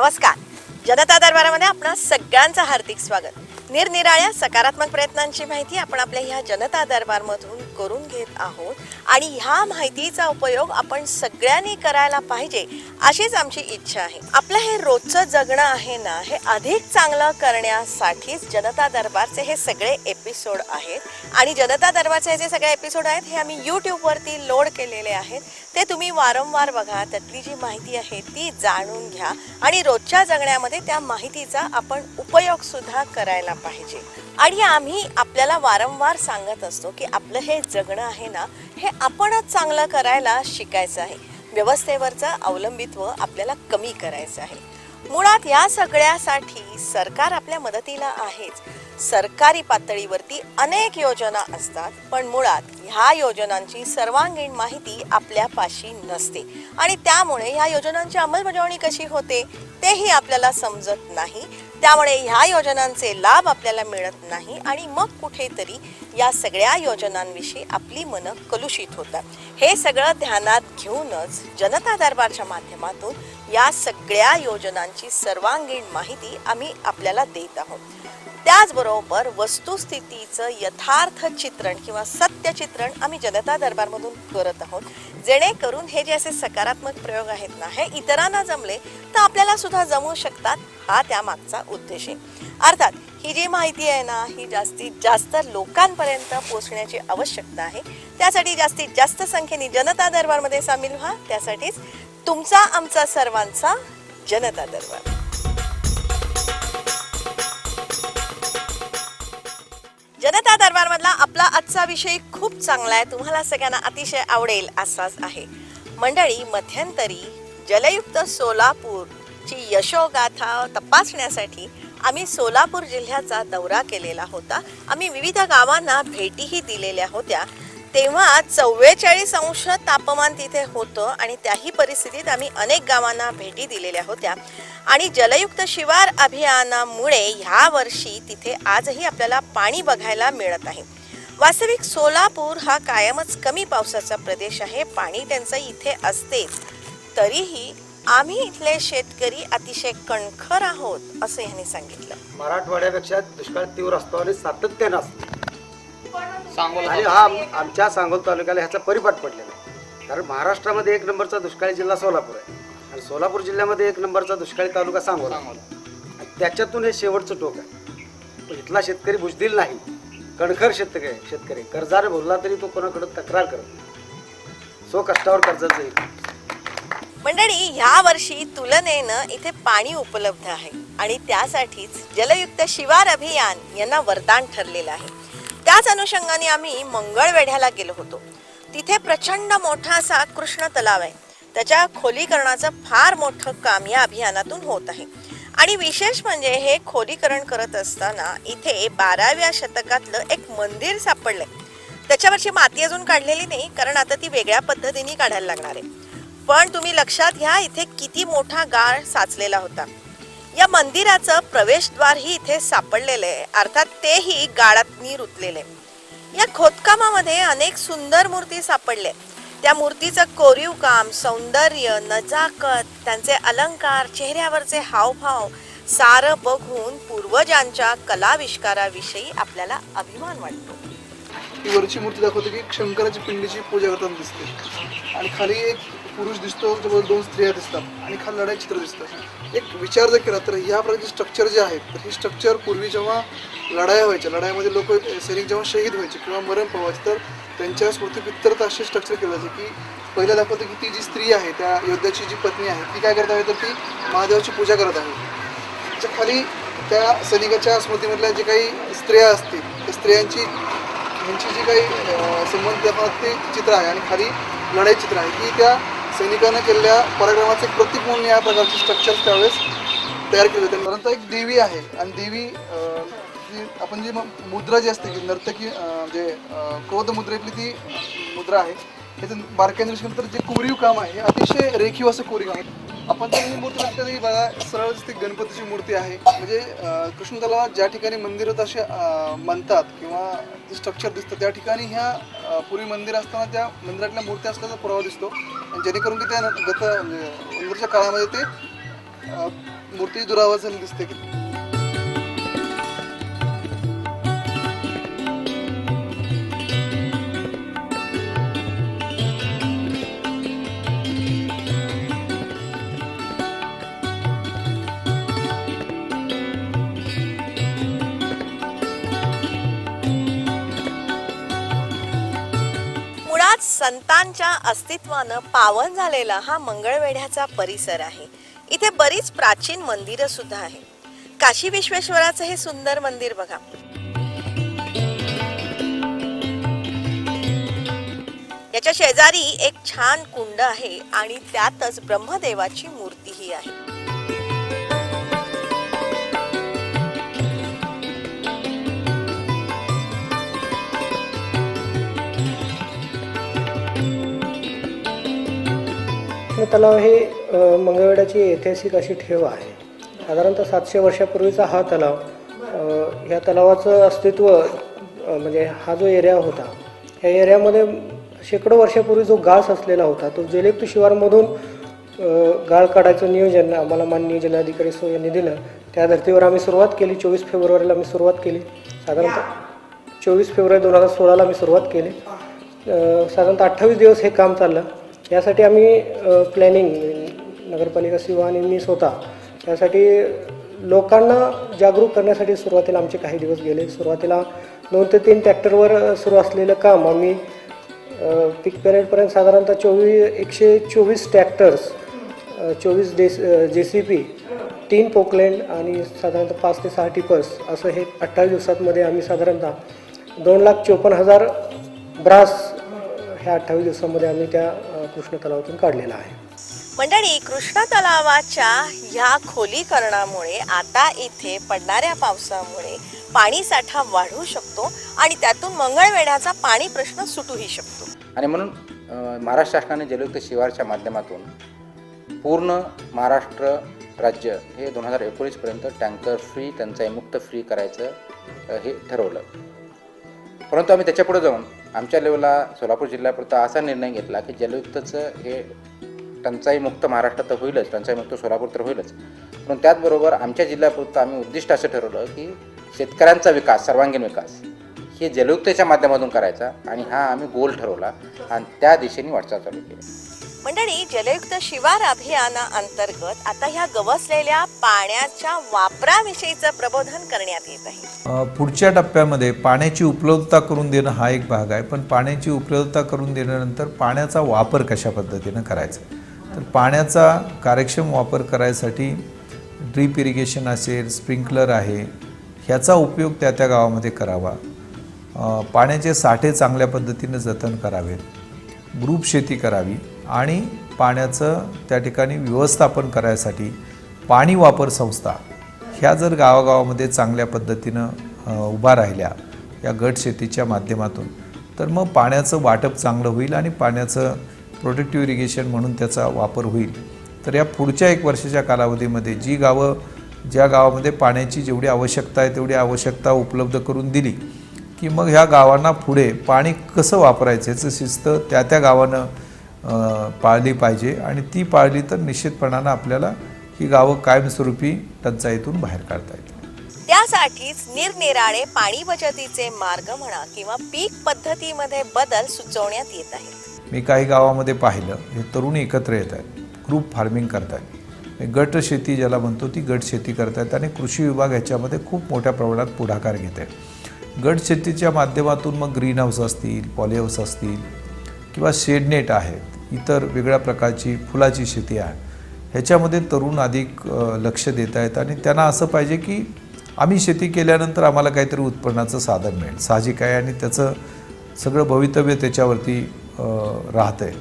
नमस्कार. जनता दरबारामध्ये आपणा सगळ्यांचं हार्दिक स्वागत. निरनिराळ्या सकारात्मक प्रयत्नांची माहिती आपण आपल्या ह्या जनता दरबारमधून करून घेत आहोत आणि ह्या माहितीचा उपयोग आपण सगळ्यांनी करायला पाहिजे अशीच आमची इच्छा आहे. आपलं हे रोजचं जगणं आहे ना, हे अधिक चांगलं करण्यासाठीच जनता दरबारचे हे सगळे एपिसोड आहेत आणि जनता दरबारचे जे सगळे एपिसोड आहेत हे आम्ही यूट्यूबवरती लोड केलेले आहेत. ते तुम्ही वारंवार बघा, त्यातली जी माहिती आहे ती जाणून घ्या आणि रोजच्या जगण्यामध्ये त्या माहितीचा आपण उपयोग सुद्धा करायला पाहिजे. आणि आम्ही आपल्याला वारंवार सांगत असतो की आपलं हे जगणं आहे ना, हे आपणच चांगलं करायला शिकायचं आहे. व्यवस्थेवरचं अवलंबित्व आपल्याला कमी करायचं आहे. मुळात या सगळ्यासाठी सरकार आपल्या मदतीला आहेच. सरकारी पातळीवरती अनेक योजना असतात, पण मुळात ह्या योजनांची सर्वांगीण माहिती आपल्यापाशी नसते आणि त्यामुळे ह्या योजनांची अंमलबजावणी कशी होते तेही आपल्याला समजत नाही. त्यामुळे ह्या योजनांचे लाभ आपल्याला मिळत नाही आणि मग कुठेतरी या सगळ्या योजनांविषयी आपली मनं कलुषित होतात. हे सगळं ध्यानात घेऊनच जनता दरबारच्या माध्यमातून या सगळ्या योजनांची सर्वांगीण माहिती आम्ही आपल्याला देत आहोत. त्याचबरोबर वस्तुस्थितीचं यथार्थ चित्रण किंवा सत्यचित्रण आम्ही जनता दरबारमधून करत आहोत, जेणेकरून हे जे असे सकारात्मक प्रयोग आहेत ना, हे इतरांना जमले तर आपल्याला सुद्धा जमू शकतात. हा त्यामागचा उद्देश आहे. अर्थात ही जी माहिती आहे ना, ही जास्तीत जास्त लोकांपर्यंत पोहोचण्याची आवश्यकता आहे. त्यासाठी जास्तीत जास्त संख्येने जनता दरबारमध्ये सामील व्हा. त्यासाठीच तुमचा आमचा सर्वांचा जनता दरबार. जनता दरबारमधला आपला आजचा विषय खूप चांगला आहे, तुम्हाला सगळ्यांना अतिशय आवडेल असाच आहे. मंडळी, मध्यंतरी जलयुक्त सोलापूरची यशोगाथा तपासण्यासाठी आम्ही सोलापूर जिल्ह्याचा दौरा केलेला होता. आम्ही विविध गावांना भेटीही दिलेल्या होत्या. तेव्हा 44 अंश तापमान तिथे होतं आणि त्याही परिस्थितीत आम्ही अनेक गावांना भेटी दिलेल्या होत्या. आणि जलयुक्त शिवार अभियानामुळे ह्या वर्षी तिथे आजही आपल्याला पाणी बघायला मिळत आहे. वास्तविक सोलापूर हा कायमच कमी पावसाचा प्रदेश आहे. पाणी टंचाई इथे असतेच, तरीही आम्ही इथले शेतकरी अतिशय कणखर आहोत असं ह्यांनी सांगितलं. मराठवाड्यापेक्षा दुष्काळ तीव्र असतो आणि सातत्यानं असतो आणि सांगोला हा आमच्या सांगोल तालुक्याला ह्याचा परिपाठ पडलेला आहे. कारण महाराष्ट्रामध्ये एक नंबरचा दुष्काळी जिल्हा सोलापूर आहे आणि सोलापूर जिल्ह्यामध्ये एक नंबरचा दुष्काळी तालुका सांगोला आणि त्याच्यातून हे शेवटचं टोक आहे. इथला शेतकरी बुजदिल नाही, कणखर शेतकरी कर्जाने भरला तरी तो कोणाकडे तक्रार करत नाही. सो कष्टावर कर्जाचं येईल. मंडळी, ह्या वर्षी तुलनेनं इथे पाणी उपलब्ध आहे आणि त्यासाठीच जलयुक्त शिवार अभियान यांना वरदान ठरलेलं आहे. त्याच अनुषंगाने आम्ही मंगळवेढ्याला गेलो होतो. तिथे प्रचंड मोठा असा कृष्ण तलाव आहे. त्याच्या खोलीकरणाचं फार मोठं काम या अभियानातून होत आहे. आणि विशेष म्हणजे हे खोलीकरण करत असताना इथे 12व्या शतकातलं एक मंदिर सापडलंय. त्याच्यावरची माती अजून काढलेली नाही, कारण आता ती वेगळ्या पद्धतीने काढायला लागणार आहे. पण तुम्ही लक्षात घ्या, इथे किती मोठा गाळ साचलेला होता. या मंदिराचं प्रवेशद्वारही इथे सापडलेलं आहे, अर्थात तेही गाळातनी रुतलेले. या खोदकामामध्ये अनेक सुंदर मूर्ती सापडले. त्या मूर्तीचं कोरीव काम, सौंदर्य, नजाकत, त्यांचे अलंकार, चेहऱ्यावरचे हावभाव सारं बघून पूर्वजांच्या कलाविष्काराविषयी आपल्याला अभिमान वाटतो. ही वरची मूर्ती दाखवते की शंकराची पिंडीची पूजा करताना दिसते आणि खाली एक पुरुष दिसतो, जवळ 2 स्त्रिया दिसतात आणि खाली लढाई चित्र दिसतं. एक विचार जर केला तर या प्रकारचे स्ट्रक्चर जे आहेत, तर ही स्ट्रक्चर पूर्वी जेव्हा लढाया व्हायच्या, लढाईमध्ये लोक सैनिक जेव्हा शहीद व्हायचे किंवा मरण पावायचे, तर त्यांच्या स्मृतीपित्तर्थ असे स्ट्रक्चर केलं जायचे की पहिलं दाखवतं की ती जी स्त्री आहे, त्या योद्ध्याची जी पत्नी आहे, ती काय करत आहे तर ती महादेवाची पूजा करत आहे. त्याच्या खाली त्या सैनिकाच्या स्मृतीमधल्या जे काही स्त्रिया असतील, त्या स्त्रियांची यांची जी काही संबंध ते चित्र आहे आणि खाली लढाई चित्र आहे की त्या सैनिकांना केलेल्या पराक्रमाचे प्रतीक म्हणून या प्रकारचे स्ट्रक्चर त्यावेळेस तयार केले होते. परंतु एक देवी आहे आणि देवी आपण जी मुद्रा जी असते की नर्तकी जे क्रोध मुद्रेतली ती मुद्रा आहे, त्याचं बारकाईने दृष्टीनंतर जे कोरीव काम आहे हे अतिशय रेखीव असं कोरीव आहे. आपण तर ही मूर्ती बघता बघा, सरळ ती गणपतीची मूर्ती आहे. म्हणजे कृष्ण तलावात ज्या ठिकाणी मंदिर होतं असे म्हणतात किंवा जे स्ट्रक्चर दिसतं, त्या ठिकाणी ह्या पूर्वी मंदिर असताना त्या मंदिरातल्या मूर्त्या असल्याचा पुरावा दिसतो, जेणेकरून की त्या नंतरच्या काळामध्ये ते मूर्ती दुरावा झाली दिसते की मुळात संतांच्या अस्तित्वानं पावन झालेला हा मंगळवेढ्याचा परिसर आहे. इथे बरीच प्राचीन मंदिरं सुद्धा आहे. काशी विश्वेश्वराचं हे सुंदर मंदिर बघा. याच्या शेजारी एक छान कुंड आहे आणि त्यातच ब्रह्मदेवाची मूर्तीही आहे. तलाव हे मंगळवेढ्याची ऐतिहासिक अशी ठेव आहे. साधारणतः 700 वर्षापूर्वीचा हा तलाव, ह्या तलावाचं अस्तित्व म्हणजे हा जो एरिया होता, ह्या एरियामध्ये शेकडो वर्षापूर्वी जो गाळ असलेला होता तो जलयुक्त शिवारमधून गाळ काढायचं नियोजन आम्हाला माननीय जिल्हाधिकारी सो यांनी दिलं. त्या धर्तीवर आम्ही सुरुवात केली. 24 फेब्रुवारीला आम्ही सुरुवात केली. साधारणतः 24 फेब्रुवारी 2016ला आम्ही सुरुवात केली. साधारणतः 28 दिवस हे काम चाललं. यासाठी आम्ही प्लॅनिंग नगरपालिका सिवा आणि मी स्वतः यासाठी लोकांना जागरूक करण्यासाठी सुरुवातीला आमचे काही दिवस गेले. सुरुवातीला 2 ते 3 ट्रॅक्टरवर सुरू असलेलं काम आम्ही पीक पिरियडपर्यंत साधारणतः 124 ट्रॅक्टर्स, 24 JCP, 3 पोकलँड आणि साधारणतः 5 ते 6 टिपर्स असं हे 28 दिवसांमध्ये आम्ही साधारणतः 2,54,000 ब्रास ह्या 28 दिवसांमध्ये आम्ही त्या कृष्ण तलावातून काढलेला आहे. मंडळी, कृष्ण तलावाच्या ह्या खोलीकरणामुळे आता इथे पडणाऱ्या पावसामुळे पाणी साठा वाढू शकतो आणि त्यातून मंगळवेढ्याचा पाणी प्रश्न सुटूही शकतो. आणि म्हणून महाराष्ट्र शासनाने जलयुक्त शिवारच्या माध्यमातून पूर्ण महाराष्ट्र राज्य हे 2019 पर्यंत टँकर फ्री, टंचाईमुक्त फ्री करायचं हे ठरवलं. परंतु आम्ही त्याच्या पुढे जाऊन आमच्या लेवलला सोलापूर जिल्ह्यापुरता असा निर्णय घेतला की जलयुक्तचं हे टंचाईमुक्त महाराष्ट्रात होईलच, टंचाईमुक्त सोलापूर तर होईलच, पण त्याचबरोबर आमच्या जिल्ह्यापुरतं आम्ही उद्दिष्ट असं ठरवलं की शेतकऱ्यांचा विकास, सर्वांगीण विकास हे जलयुक्तच्या माध्यमातून करायचा आणि हा आम्ही गोल ठरवला आणि त्या दिशेने वाटचाल चालू केली. मंडळी, जलयुक्त शिवार अभियानाअंतर्गत आता ह्या गवसलेल्या पाण्याच्या वापराविषयीचं प्रबोधन करण्यात येत आहे. पुढच्या टप्प्यामध्ये पाण्याची उपलब्धता करून देणं हा एक भाग आहे. पण पाण्याची उपलब्धता करून दिल्यानंतर पाण्याचा वापर कशा पद्धतीनं करायचा, तर पाण्याचा कार्यक्षम वापर करायसाठी ड्रीप इरिगेशन असेल, स्प्रिंकलर आहे, ह्याचा उपयोग त्या त्या गावामध्ये करावा. पाण्याचे साठे चांगल्या पद्धतीनं जतन करावेत, ग्रुप शेती करावी आणि पाण्याचं त्या ठिकाणी व्यवस्थापन करायसाठी पाणी वापर संस्था ह्या जर गावागावामध्ये चांगल्या पद्धतीनं उभा राहिल्या या गट शेतीच्या माध्यमातून, तर मग पाण्याचं वाटप चांगलं होईल आणि पाण्याचं प्रोटेक्टिव्ह इरिगेशन म्हणून त्याचा वापर होईल. तर या पुढच्या 1 वर्षाच्या कालावधीमध्ये ज्या गावामध्ये पाण्याची जेवढी आवश्यकता आहे तेवढी आवश्यकता उपलब्ध करून दिली की मग ह्या गावांना पुढे पाणी कसं वापरायचं याचं शिस्त त्या त्या गावानं पाळली पाहिजे आणि ती पाळली तर निश्चितपणानं आपल्याला ही गावं कायमस्वरूपी टंचाईतून बाहेर काढता येतील. त्यासाठीच निरनिराळे पाणी बचतीचे मार्ग म्हणा किंवा पीक पद्धतीमध्ये बदल सुचवण्यात येत आहेत. मी काही गावामध्ये पाहिलं, हे तरुण एकत्र येत आहेत, ग्रुप फार्मिंग करतायत, गट शेती ज्याला म्हणतो ती गट शेती करतायत आणि कृषी विभाग ह्याच्यामध्ये खूप मोठ्या प्रमाणात पुढाकार घेत आहे. गट शेतीच्या माध्यमातून मग ग्रीन हाऊस असतील, पॉली हाऊस असतील किंवा शेडनेट आहेत, इतर वेगळ्या प्रकारची फुलाची शेती आहे, ह्याच्यामध्ये तरुण अधिक लक्ष देत आहेत आणि त्यांना असं पाहिजे की आम्ही शेती केल्यानंतर आम्हाला काहीतरी उत्पन्नाचं साधन मिळेल, साहजिक आहे आणि त्याचं सगळं भवितव्य त्याच्यावरती राहतं आहे.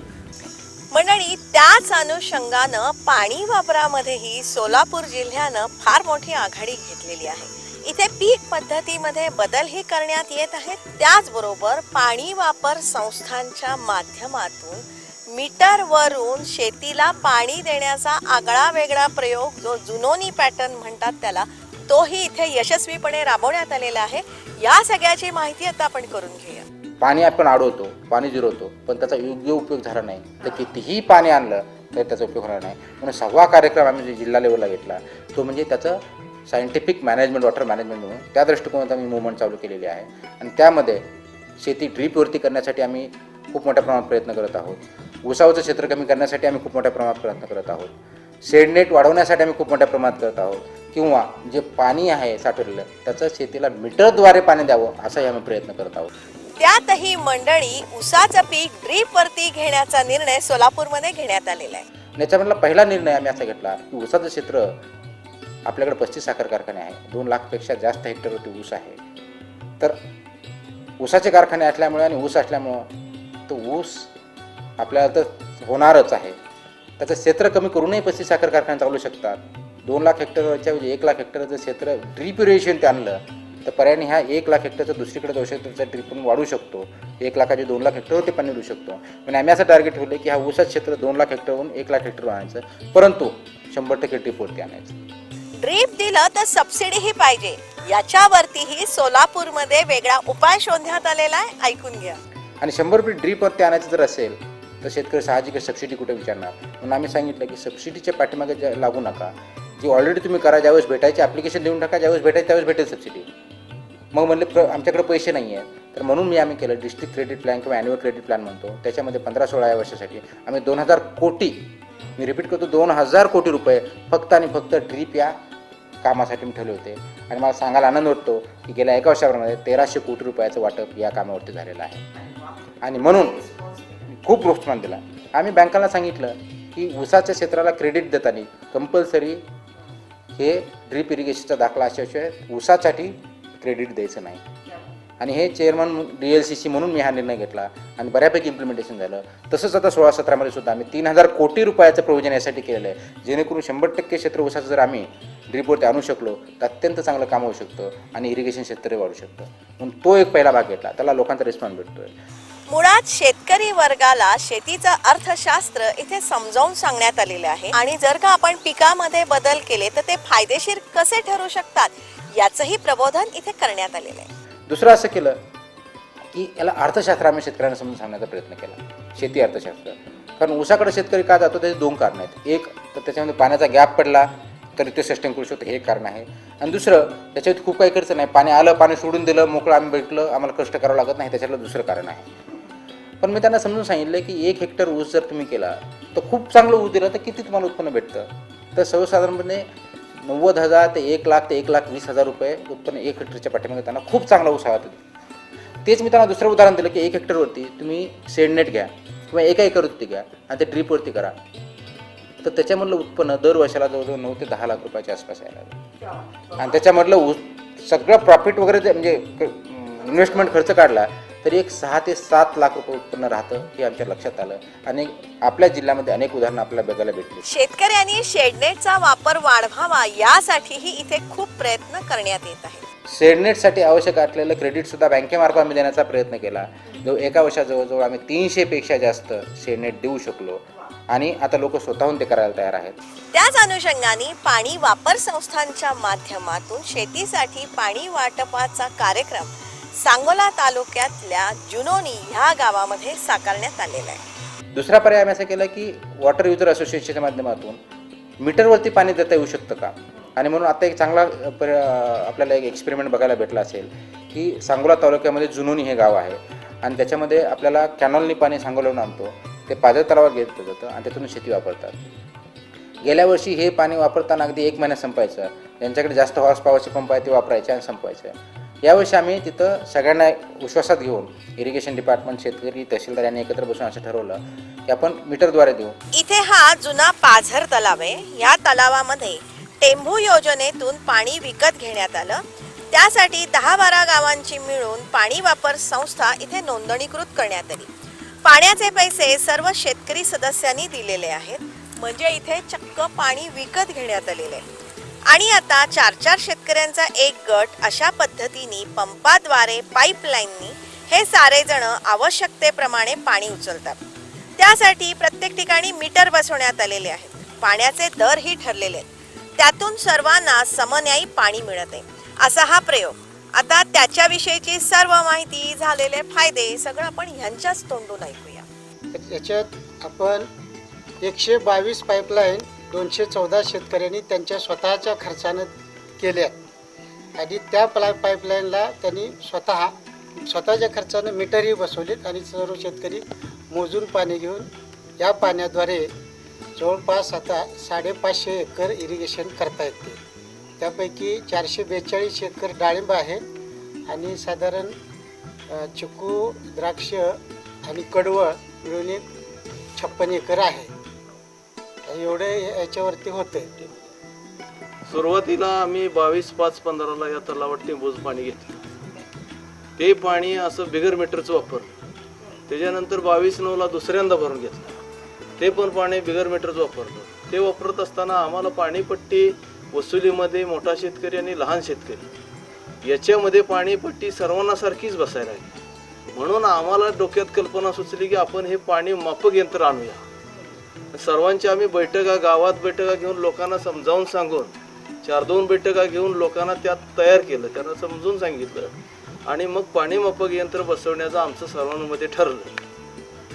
मंडळी, त्याच अनुषंगानं पाणी वापरामध्येही सोलापूर जिल्ह्यानं फार मोठी आघाडी घेतलेली आहे. इथे पीक पद्धतीमध्ये बदलही करण्यात येत आहेत. त्याचबरोबर पाणी वापर संस्थांच्या माध्यमातून मीटरवरून शेतीला पाणी देण्याचा आगळा वेगळा प्रयोग, जो जुनोनी पॅटर्न म्हणतात त्याला, तोही इथे यशस्वीपणे राबवण्यात आलेला आहे. या सगळ्याची माहिती आता आपण करून घेऊया. पाणी आपण अडवतो, पाणी जिरवतो, पण त्याचा योग्य उपयोग झाला नाही तर कितीही पाणी आणलं तर त्याचा उपयोग होणार नाही. म्हणून 6वा कार्यक्रम आम्ही जिल्हा लेवलला घेतला तो म्हणजे त्याचं सायंटिफिक मॅनेजमेंट, वॉटर मॅनेजमेंट म्हणून त्या दृष्टिकोनात आम्ही मुवमेंट चालू केलेली आहे. आणि त्यामध्ये शेती ड्रीपवरती करण्यासाठी आम्ही खूप मोठ्या प्रमाणात प्रयत्न करत आहोत. उसाचं क्षेत्र कमी करण्यासाठी आम्ही खूप मोठ्या प्रमाणात प्रयत्न करत आहोत. शेडनेट वाढवण्यासाठी आम्ही खूप मोठ्या प्रमाणात करत आहोत. किंवा जे पाणी आहे साठवलेलं त्याचं शेतीला मीटरद्वारे पाणी द्यावं असाही आम्ही प्रयत्न करत आहोत. त्यातही मंडळी ऊसाचं पीक ड्रीप वरती घेण्याचा निर्णय सोलापूरमध्ये घेण्यात आलेला आहे. याच्यामधला पहिला निर्णय आम्ही असा घेतला की ऊसाचं क्षेत्र आपल्याकडे 35 साखर कारखाने आहे, 2 लाखपेक्षा जास्त हेक्टरवरती ऊस आहे. तर ऊसाचे कारखाने असल्यामुळे आणि ऊस असल्यामुळं तो ऊस आपल्याला तर होणारच आहे. त्याचं क्षेत्र कमी करूनही 35 साखर कारखाने चालू शकतात. 2 लाख हेक्टरच्या म्हणजे 1 लाख हेक्टरचं क्षेत्र ड्रीप इरिगेशन ते आणलं तर पर्यायाने ह्या 1 लाख हेक्टरचं दुसरीकडे जाऊ शकतो, त्याचा ड्रीप पण वाढू शकतो. 1 लाखाचे 2 लाख हेक्टरवरती पाणी मिळू शकतो. म्हणजे आम्ही असं टार्गेट ठेवलं की हा ऊसाचं क्षेत्र 2 लाख हेक्टरवरून 1 लाख हेक्टरवर आणायचं, परंतु 100% ड्रीपवरती आणायचं. ड्रीप दिलं तर सबसिडीही पाहिजे, याच्यावरतीही सोलापूरमध्ये वेगळा उपाय शोधण्यात आलेला आहे. ऐकून घ्या. आणि 100% ड्रीपवरती आणायचं जर असेल तर शेतकरी साहजिक सबसिडी कुठे विचारणार. म्हणून आम्ही सांगितलं की सबसिडीच्या पाठीमागे लागू नका. जी ऑलरेडी तुम्ही करा, ज्यावेळेस भेटायची ॲप्लिकेशन देऊन टाका, ज्यावेळेस भेटायची त्यावेळेस भेटेल सबसिडी. मग म्हणले आमच्याकडे पैसे नाही आहेत, तर म्हणून आम्ही केलं डिस्ट्रिक्ट क्रेडिट प्लॅन किंवा ॲन्युअल क्रेडिट प्लॅन म्हणतो. त्याच्यामध्ये 15-16 या वर्षासाठी आम्ही 2000 कोटी, मी रिपीट करतो 2000 कोटी रुपये फक्त आणि फक्त ड्रीप या कामासाठी मी ठेवले होते. आणि मला सांगायला आनंद वाटतो की गेल्या 1 वर्षामध्ये 1300 कोटी रुपयाचं वाटप या कामावरती झालेलं आहे. आणि म्हणून खूप प्रोत्साहन दिला. आम्ही बँकांना सांगितलं की ऊसाच्या क्षेत्राला क्रेडिट देताना कंपल्सरी हे ड्रीप इरिगेशनचा दाखला असल्याशिवाय ऊसासाठी क्रेडिट द्यायचं नाही. आणि हे चेअरमन DLCC म्हणून मी हा निर्णय घेतला आणि बऱ्यापैकी इम्प्लिमेंटेशन झालं. तसंच आता 16-17 सुद्धा आम्ही 3000 कोटी रुपयाचं प्रोव्हिजन यासाठी केलेलं आहे, जेणेकरून 100% क्षेत्र ऊसाचं जर आम्ही ड्रीपवरती आणू शकलो तर अत्यंत चांगलं काम होऊ शकतं आणि इरिगेशन क्षेत्र वाढू शकतं. म्हणून तो एक पहिला भाग घेतला, त्याला लोकांचा रिस्पॉन्स भेटतोय. मुळात शेतकरी वर्गाला शेतीचं अर्थशास्त्र इथे समजावून सांगण्यात आलेलं आहे. आणि जर का आपण पिकामध्ये बदल केले तर ते फायदेशीर कसे ठरू शकतात याचंही प्रबोधन इथे करण्यात आलेलं आहे. दुसरं असं केलं की याला अर्थशास्त्र आम्ही शेतकऱ्यांना समजून सांगण्याचा प्रयत्न केला, शेती अर्थशास्त्र. कारण ऊसाकडे शेतकरी का जातो त्याचे 2 कारणं आहेत. एक तर त्याच्यामध्ये पाण्याचा गॅप पडला तर ते सस्टेन करू शकतो, हे एक कारण आहे. आणि दुसरं त्याच्यात खूप काही खर्च नाही, पाणी आलं पाणी सोडून दिलं मोकळं आम्ही भेटलं, आम्हाला कष्ट करावं लागत नाही, त्याच्यातलं दुसरं कारण आहे. पण मी त्यांना समजून सांगितलं की 1 हेक्टर ऊस जर तुम्ही केला तर खूप चांगलं ऊस दिलं तर किती तुम्हाला उत्पन्न भेटतं. तर सर्वसाधारणपणे 90,000 ते 1 लाख ते 1,20,000 रुपये उत्पन्न 1 हेक्टरच्या पाठीमागे त्यांना खूप चांगला ऊस हवा. तेच मी त्यांना दुसरं उदाहरण दिलं की 1 हेक्टरवरती तुम्ही शेडनेट घ्या किंवा 1 एकरवरती घ्या आणि ते ड्रीपवरती करा, तर त्याच्यामधलं उत्पन्न दर वर्षाला जवळजवळ 9 ते 10 लाख रुपयाच्या आसपास यायला लागलं. आणि त्याच्यामधलं सगळं प्रॉफिट वगैरे म्हणजे इन्व्हेस्टमेंट खर्च काढला तरी एक 6 ते 7 लाख रुपये उत्पन्न राहतं, हे आमच्या लक्षात आलं. आणि आपल्या जिल्ह्यामध्ये अनेक उदाहरणं आपल्याला बघायला भेटली. शेतकऱ्यांनी शेडनेटचा वापर वाढवावा यासाठीही इथे खूप प्रयत्न करण्यात येत आहे. शेडनेटसाठी आवश्यक असलेलं क्रेडिटसुद्धा बँकेमार्फत आम्ही देण्याचा प्रयत्न केला. जो 1 वर्षात जवळजवळ आम्ही 300पेक्षा जास्त शेडनेट देऊ शकलो आणि आता लोक स्वतःहून ते करायला तयार आहेत. त्याच अनुषंगाने पाणी वापर संस्थांच्या माध्यमातून शेतीसाठी पाणी वाटपाचा कार्यक्रम सांगोला तालुक्यातल्या जुनोनी ह्या गावामध्ये साकारण्यात आलेला आहे. दुसरा पर्याय आम्ही असं केलं की वॉटर युजर असोसिएशनच्या माध्यमातून मीटरवरती पाणी देता येऊ शकतं का. आणि म्हणून आता एक चांगला आपल्याला एक एक्सपेरिमेंट बघायला भेटला असेल की सांगोला तालुक्यामध्ये जुनोनी हे गाव आहे आणि त्याच्यामध्ये आपल्याला कॅनॉलनी पाणी सांगोल्याहून आणतो, ते पाझर तलावात घेतलं जातं आणि त्यातून शेती वापरतात. गेल्या वर्षी हे पाणी वापरताना अगदी 1 महिन्यात संपायचं. ज्यांच्याकडे जास्त हॉर्स पॉवरचे पंप आहे ते वापरायचे आणि संपवायचं. यावर्षी आम्ही तिथं सगळ्यांना विश्वासात घेऊन इरिगेशन डिपार्टमेंट, शेतकरी, तहसीलदार यांनी एकत्र बसून असं ठरवलं की आपण मीटरद्वारे देऊ. इथे हा जुना पाझर तलाव आहे. या तलावामध्ये टेंभू योजनेतून पाणी विकत घेण्यात आलं. त्यासाठी 10-12 गावांची मिळून पाणी वापर संस्था इथे नोंदणीकृत करण्यात आली. पाण्याचे पैसे सर्व शेतकरी सदस्यांनी दिलेले आहेत, म्हणजे इथे चक्क पाणी विकत घेण्यात आलेले आहे. आणि आता 4-4 शेतकऱ्यांचा एक गट अशा पद्धतीने पंपाद्वारे पाईपलाईननी हे सारेजण आवश्यकतेप्रमाणे पाणी उचलतात. त्यासाठी प्रत्येक ठिकाणी मीटर बसवण्यात आलेले आहेत. पाण्याचे दरही ठरलेले आहेत. त्यातून सर्वांना समन्यायी पाणी मिळत आहे असा हा प्रयोग. आता त्याच्याविषयीची सर्व माहिती, झालेले फायदे सगळं आपण ह्यांच्याच तोंडून ऐकूया. याच्यात आपण 122 पाईपलाईन 214 शेतकऱ्यांनी त्यांच्या स्वतःच्या खर्चानं केल्या आणि त्या पाईपलाईनला त्यांनी स्वतःच्या खर्चानं मीटरही बसवलेत आणि सर्व शेतकरी मोजून पाणी घेऊन या पाण्याद्वारे जवळपास आता 550 एकर इरिगेशन करता येते. त्यापैकी 442 एकर डाळिंब आहे आणि साधारण चिकू, द्राक्ष आणि कडवळ मिळून 56 एकर आहे. एवढे याच्यावरती होते. सुरुवातीला आम्ही 22/5/15 या तलावात टेंबूच पाणी घेतलं. ते पाणी असं बिगर मीटरचं वापरलं. त्याच्यानंतर 22/9 दुसऱ्यांदा भरून घेतलं. ते पण पाणी बिगर मीटरचं वापरलं. ते वापरत असताना आम्हाला पाणीपट्टी वसुलीमध्ये मोठा शेतकरी आणि लहान शेतकरी याच्यामध्ये पाणीपट्टी सर्वांना सारखीच बसायला लागली. म्हणून आम्हाला डोक्यात कल्पना सुचली की आपण हे पाणी मापक यंत्र आणूया. सर्वांच्या आम्ही गावात बैठका घेऊन लोकांना समजावून सांगून 4-2 बैठका घेऊन लोकांना त्यात तयार केलं, त्यांना समजून सांगितलं आणि मग पाणी मापक यंत्र बसवण्याचं आमचं सर्वांमध्ये ठरलं.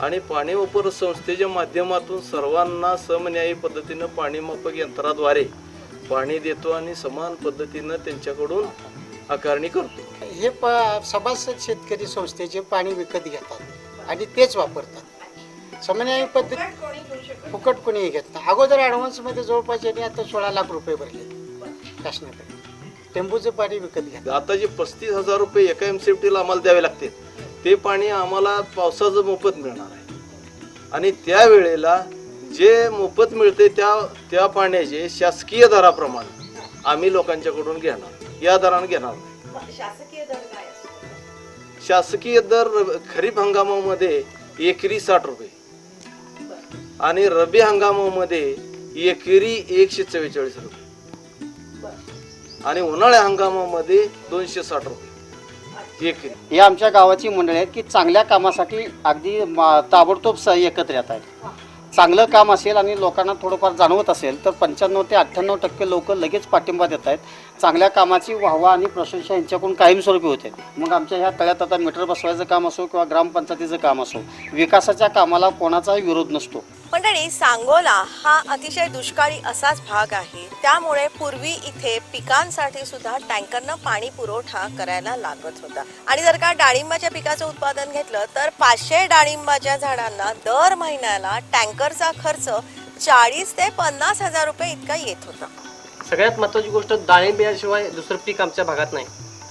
आणि पाणी वापर संस्थेच्या माध्यमातून सर्वांना समन्यायी पद्धतीनं पाणी मापक यंत्राद्वारे पाणी देतो आणि समान पद्धतीनं त्यांच्याकडून आकारणी करतो. हे सभासद शेतकरी संस्थेचे पाणी विकत घेतात आणि तेच वापरतात. समन्यायी पद्धत फुकट कोणीही घेत नाही. अगोदर ॲडव्हान्समध्ये जवळपास यांनी आता 16 लाख रुपये भरले शासनाकडे टेंबूचं पाणी विकत घ्या. आता जे 35,000 रुपये एका MCFT ला आम्हाला द्यावे लागते ते पाणी आम्हाला पावसाचं मोफत मिळणार आहे. आणि त्यावेळेला जे मोफत मिळते त्या पाण्याचे शासकीय दराप्रमाणे आम्ही लोकांच्याकडून घेणार, या दराने घेणार नाही. शासकीय दर काय असतो? शासकीय दर खरीप हंगामामध्ये एकरी 60 रुपये आणि रब्बी हंगामामध्ये एकरी 144 रुपये आणि उन्हाळ्या हंगामामध्ये 260 रुपये एकरी. ही आमच्या गावाची मंडळी आहेत की चांगल्या कामासाठी अगदी ताबडतोब एकत्र येत आहेत. चांगलं काम असेल आणि लोकांना थोडंफार जाणवत असेल तर 95 ते 98% लोक लगेच पाठिंबा देत आहेत. चांगल्या कामाची वाहवा आणि प्रशंसा यांच्याकडून कायमस्वरूपी होते. मग आमच्या ह्या तळ्यात आता मीटर बसवायचं काम असो किंवा ग्रामपंचायतीचं काम असो, विकासाच्या कामाला कोणाचाही विरोध नसतो. मंडळी, सांगोला हा अतिशय दुष्काळी असाच भाग आहे. त्यामुळे पूर्वी इथे पिकांसाठी सुद्धा टँकरनं पाणी पुरवठा करायला लागत होता. आणि जर का डाळिंबाच्या पिकाचं उत्पादन घेतलं तर 500 डाळिंबाच्या झाडांना दर महिन्याला टँकरचा खर्च 40 ते 50 हजार रुपये इतका येत होता. सगळ्यात महत्त्वाची गोष्ट, डाळिंबाशिवाय दुसरं पीक आमच्या भागात नाही.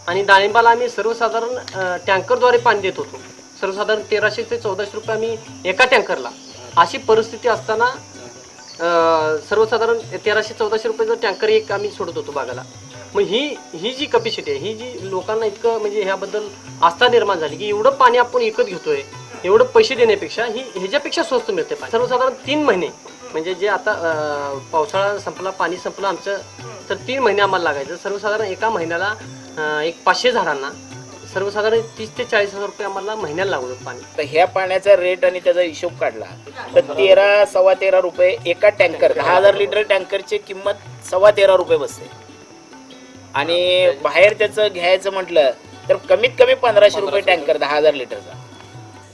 आणि डाळिंबाला आम्ही सर्वसाधारण टँकरद्वारे पाणी देत होतो. सर्वसाधारण 1300 ते 1400 रुपये आम्ही एका टँकरला. अशी परिस्थिती असताना सर्वसाधारण 1300-1400 रुपयाचं टँकर एक आम्ही सोडत होतो बागाला. मग ही जी कपॅसिटी आहे, ही जी लोकांना इतकं म्हणजे ह्याबद्दल आस्था निर्माण झाली की एवढं पाणी आपण विकत घेतोय, एवढं पैसे देण्यापेक्षा ह्याच्यापेक्षा स्वस्त मिळते पाणी. सर्वसाधारण 3 महिने म्हणजे जे आता पावसाळा संपला, पाणी संपलं आमचं, तर 3 महिने आम्हाला लागायचं. सर्वसाधारण एका महिन्याला 500 झाडांना सर्वसाधारण 30 ते 40 हजार रुपये आम्हाला महिन्याला लागतं पाणी. तर ह्या पाण्याचा रेट आणि त्याचा हिशोब काढला तर 13-13.25 रुपये एका टँकर. 10,000 लिटर टँकरची किंमत 13.25 रुपये बसते. आणि बाहेर त्याचं घ्यायचं म्हटलं तर कमीत कमी 1500 रुपये टँकर 10,000 लिटरचा.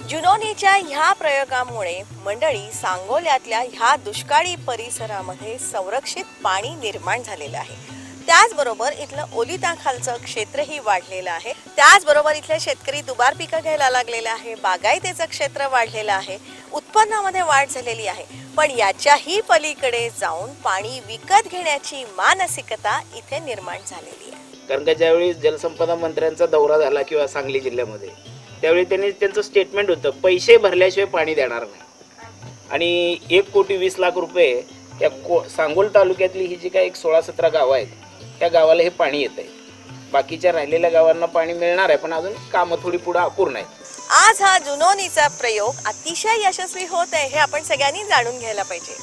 जुनोनीच्या ह्या प्रयोगामुळे मंडळी सांगोल्यातल्या ह्या दुष्काळी परिसरामध्ये संरक्षित पाणी निर्माण झालेलं आहे. त्याचबरोबर इथलं ओलिताखालचं क्षेत्रही वाढलेलं आहे. त्याचबरोबर इथले शेतकरी दुबार पिकं घ्यायला लागलेले आहे. बागायतीचं क्षेत्र वाढलेलं आहे. उत्पन्नामध्ये वाढ झालेली आहे. पण याच्याही पलीकडे जाऊन पाणी विकत घेण्याची मानसिकता इथे निर्माण झालेली आहे. कारण का ज्यावेळी जलसंपदा मंत्र्यांचा दौरा झाला किंवा सांगली जिल्ह्यामध्ये, त्यावेळी त्यांनी त्यांचं स्टेटमेंट होतं, पैसे भरल्याशिवाय पाणी देणार नाही. आणि 1,20,00,000 रुपये त्या सांगोल तालुक्यातली ही जी काही 16-17 गावं आहेत त्या गावाला हे पाणी येत आहे. बाकीच्या राहिलेल्या गावांना पाणी मिळणार आहे, पण अजून कामं थोडी पुढे अपूर्ण आहेत. आज हा जुनोनीचा प्रयोग अतिशय यशस्वी होत आहे हे आपण सगळ्यांनी जाणून घ्यायला पाहिजे.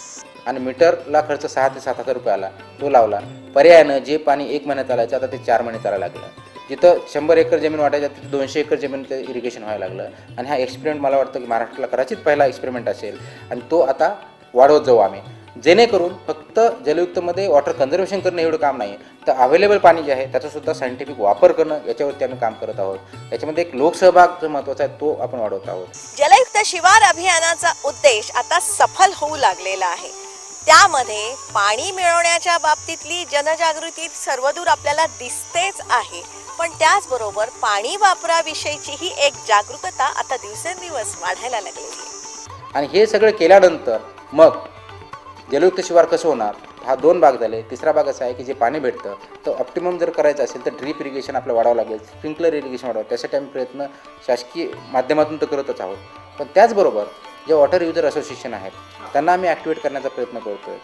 आणि मीटरला खर्च 6 ते 7 हजार रुपये आला, तो लावला. पर्यायानं जे पाणी 1 महिन्यात चालायचं आता ते 4 महिने चालायला लागलं. जिथं 100 एकर जमीन वाटायच्या तिथं 200 एकर जमीन ते इरिगेशन व्हायला लागलं. आणि हा एक्सपेरिमेंट मला वाटतं की महाराष्ट्राला कदाचित पहिला एक्सपेरिमेंट असेल आणि तो आता वाढवत जाऊ आम्ही. जेणेकरून फक्त जलयुक्तमध्ये वॉटर कन्झर्वेशन करणं एवढं काम नाही तर अवेलेबल पाणी जे आहे त्याचासुद्धा सायंटिफिक वापर करणं याच्यावरती आम्ही काम करत आहोत. याच्यामध्ये एक लोकसहभाग जो महत्त्वाचा आहे तो आपण वाढवत आहोत. जलयुक्त शिवार अभियानाचा उद्देश आता सफल होऊ लागलेला आहे. त्यामध्ये पाणी मिळवण्याच्या बाबतीतली जनजागृती सर्वदूर आपल्याला दिसतेच आहे, पण त्याचबरोबर पाणी वापराविषयीचीही एक जागरूकता आता दिवसेंदिवस वाढायला लागलेली आहे. आणि हे सगळं केल्यानंतर मग जलयुक्त शिवार कसं होणार, हा 2 भाग झाले. तिसरा भाग असा आहे की जे पाणी भेटतं तर ऑप्टिमम जर करायचं असेल तर ड्रीप इरिगेशन आपलं वाढावं लागेल, स्प्रिंकलर इरिगेशन वाढावं. त्यासाठी आम्ही प्रयत्न शासकीय माध्यमातून तर करतच आहोत, पण त्याचबरोबर जे वॉटर युजर असोसिएशन आहेत त्यांना आम्ही ॲक्टिवेट करण्याचा प्रयत्न करतो आहे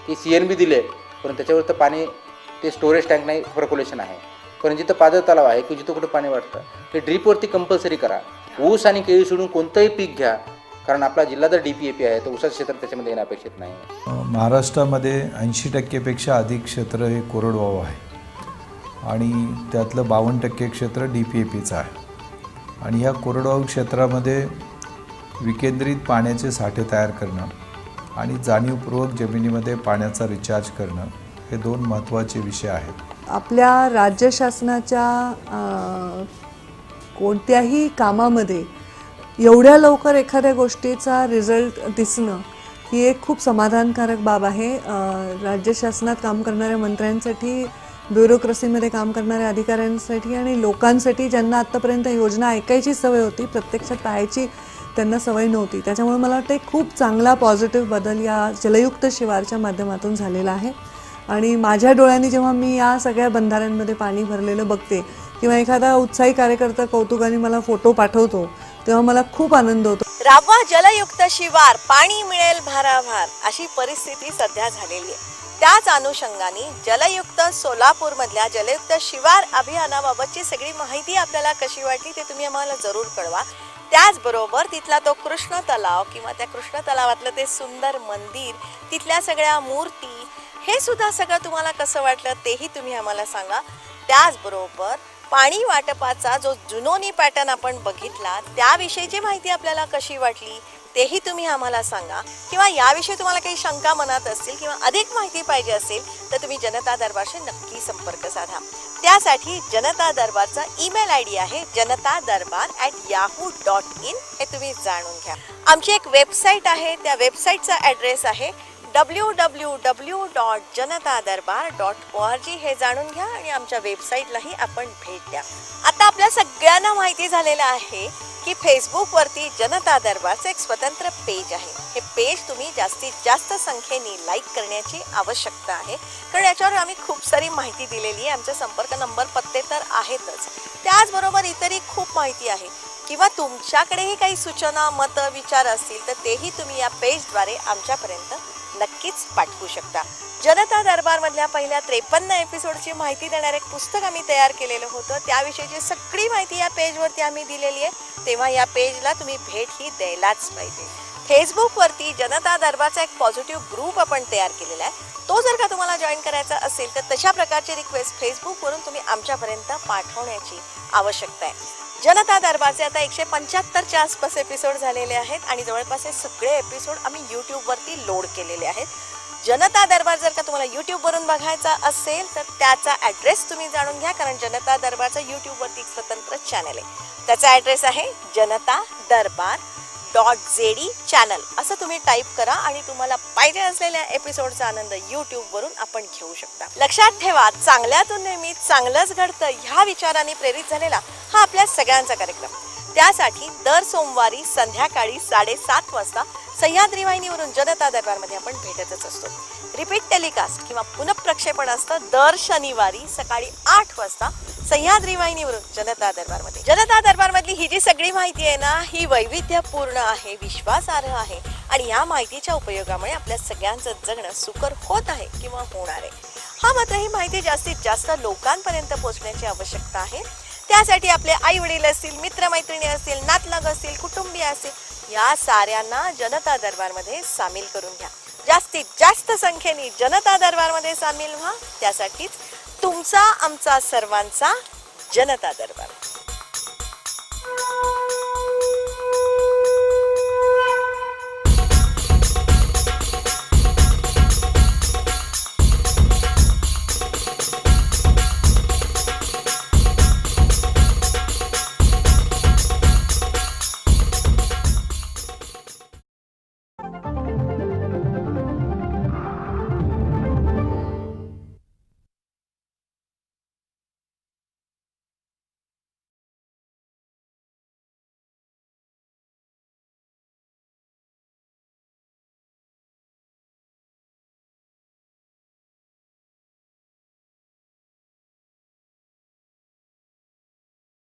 की CNB दिले, पण त्याच्यावर तर पाणी ते स्टोरेज टँक नाही, पर्क्युलेशन आहे. पण जिथं पाझर तलाव आहे की जिथं कुठं पाणी वाटतं ते ड्रीपवरती कंपल्सरी करा. ऊस आणि केळी सोडून कोणतंही पीक घ्या, कारण आपला जिल्हा जर DPAP आहे तर ऊसाचं क्षेत्र त्याच्यामध्ये येणं अपेक्षित नाही. महाराष्ट्रामध्ये 80% अधिक क्षेत्र हे कोरडवाहू आहे आणि त्यातलं 52% क्षेत्र DPAPचं आहे. आणि ह्या कोरडवाहू क्षेत्रामध्ये विकेंद्रित पाण्याचे साठे तयार करणं आणि जाणीवपूर्वक जमिनीमध्ये पाण्याचा रिचार्ज करणं हे 2 महत्त्वाचे विषय आहेत. आपल्या राज्य शासनाच्या कोणत्याही कामामध्ये एवढ्या लवकर एखाद्या गोष्टीचा रिझल्ट दिसणं ही एक खूप समाधानकारक बाब आहे. राज्य शासनात काम करणाऱ्या मंत्र्यांसाठी, ब्युरोक्रसीमध्ये काम करणाऱ्या अधिकाऱ्यांसाठी आणि लोकांसाठी ज्यांना आत्तापर्यंत योजना ऐकायची सवय होती, प्रत्यक्षात पाहायची त्यांना सवय नव्हती. त्याच्यामुळे मला वाटतं एक खूप चांगला पॉझिटिव्ह बदल या जलयुक्त शिवारच्या माध्यमातून झालेला आहे. आणि माझ्या डोळ्यांनी जेव्हा मी या सगळ्या बंधाऱ्यांमध्ये पाणी भरलेलं बघते किंवा एखादा उत्साही कार्यकर्ता कौतुकाने मला फोटो पाठवतो तेव्हा मला खूप आनंद होतो. राबवा जलयुक्त शिवार, पाणी मिळेल भाराभार अशी परिस्थिती सध्या झालेली आहे. त्याच अनुषंगाने जलयुक्त सोलापूरमधल्या जलयुक्त शिवार अभियानाबाबतची सगळी माहिती आपल्याला कशी वाटली ते तुम्ही आम्हाला जरूर कळवा. त्याचबरोबर तिथला तो कृष्ण तलाव किंवा त्या कृष्ण तलावातलं ते सुंदर मंदिर, तिथल्या सगळ्या मूर्ती, हे सुद्धा सगळं तुम्हाला कसं वाटलं तेही तुम्ही आम्हाला सांगा. त्याचबरोबर पाणी वाटपाचा जो जुनोनी पॅटर्न आपण बघितला त्याविषयीची माहिती आपल्याला कशी वाटली तेही तुम्ही आम्हाला सांगा. किंवा याविषयी तुम्हाला काही शंका मनात असतील किंवा अधिक माहिती पाहिजे असेल तर तुम्ही जनता दरबारशी नक्की संपर्क साधा. त्यासाठी जनता दरबारचा ईमेल ID आहे janatadarbar@yahoo.in. हे तुम्ही जाणून घ्या. आमची एक वेबसाईट आहे, त्या वेबसाईटचा ॲड्रेस आहे www.janatadarbar.org. हे जाणून घ्या आणि आमच्या वेबसाईटलाही आपण भेट द्या. आता आपल्या सगळ्यांना माहिती झालेलं आहे की फेसबुकवरती जनता दरबारचं एक स्वतंत्र पेज आहे. हे पेज तुम्ही जास्तीत जास्त संख्येने लाईक करण्याची आवश्यकता आहे, कारण याच्यावर आम्ही खूप सारी माहिती दिलेली आहे. आमचे संपर्क नंबर, पत्ते तर आहेतच, त्याचबरोबर इतरही खूप माहिती आहे. किंवा तुमच्याकडेही काही सूचना, मतं, विचार असतील तर तेही तुम्ही या पेजद्वारे आमच्यापर्यंत नक्कीच पाठवू शकता. जनता दरबारमधल्या पहिल्या 53 एपिसोडची माहिती देणारं एक पुस्तक आम्ही तयार केलेलं होतं. त्याविषयीची सगळी माहिती या पेजवरती आम्ही दिलेली आहे, तेव्हा या पेजला तुम्ही भेट ही द्यायलाच पाहिजे. फेसबुकवरती जनता दरबारचा एक पॉझिटिव्ह ग्रुप आपण तयार केलेला आहे. तो जर का तुम्हाला जॉईन करायचा असेल तर तशा प्रकारची रिक्वेस्ट फेसबुकवरून तुम्ही आमच्यापर्यंत पाठवण्याची आवश्यकता आहे. जनता दरबारचे आता 175च्या आसपास एपिसोड झालेले आहेत आणि जवळपास हे सगळे एपिसोड आम्ही यूट्यूबवरती लोड केलेले आहेत. जनता दरबार जर का तुम्हाला यूट्यूबवरून बघायचा असेल तर त्याचा ॲड्रेस तुम्ही जाणून घ्या, कारण जनता दरबारचा यूट्यूबवरती एक स्वतंत्र चॅनल आहे. त्याचा ॲड्रेस आहे janatadarbar.zd चॅनल. असं तुम्ही टाईप करा आणि तुम्हाला पाहिजे असलेल्या एपिसोडचा आनंद यूट्यूबवरून आपण घेऊ शकता. लक्षात ठेवा, चांगल्यातून नेहमी चांगलंच घडतं ह्या विचाराने प्रेरित झालेला हा आपल्या सगळ्यांचा कार्यक्रम. त्यासाठी दर सोमवारी संध्याकाळी 7:30 वाजता सह्याद्री वाहिनीवरून जनता दरबारमध्ये आपण भेटतच असतो. रिपीट टेलिकास्ट किंवा पुनःप्रक्षेपण असतं दर शनिवारी सकाळी 8 वाजता सह्याद्री वाहिनीवरून जनता दरबारमध्ये. जनता दरबारमधली ही जी सगळी माहिती आहे ना, ही वैविध्यपूर्ण आहे, विश्वासार्ह आहे आणि या माहितीच्या उपयोगामुळे आपल्या सगळ्यांचं जगणं सुकर होत आहे किंवा होणार आहे. हा मात्र ही माहिती जास्तीत जास्त लोकांपर्यंत पोहोचण्याची आवश्यकता आहे. त्यासाठी आपले आई वडील असतील, मित्रमैत्रिणी असतील, नातलग असतील, कुटुंबीय असतील, या साऱ्यांना जनता दरबारमध्ये सामील करून घ्या. जास्तीत जास्त संख्येने जनता दरबारमध्ये सामील व्हा. त्यासाठीच तुमचा, आमचा, सर्वांचा जनता दरबार.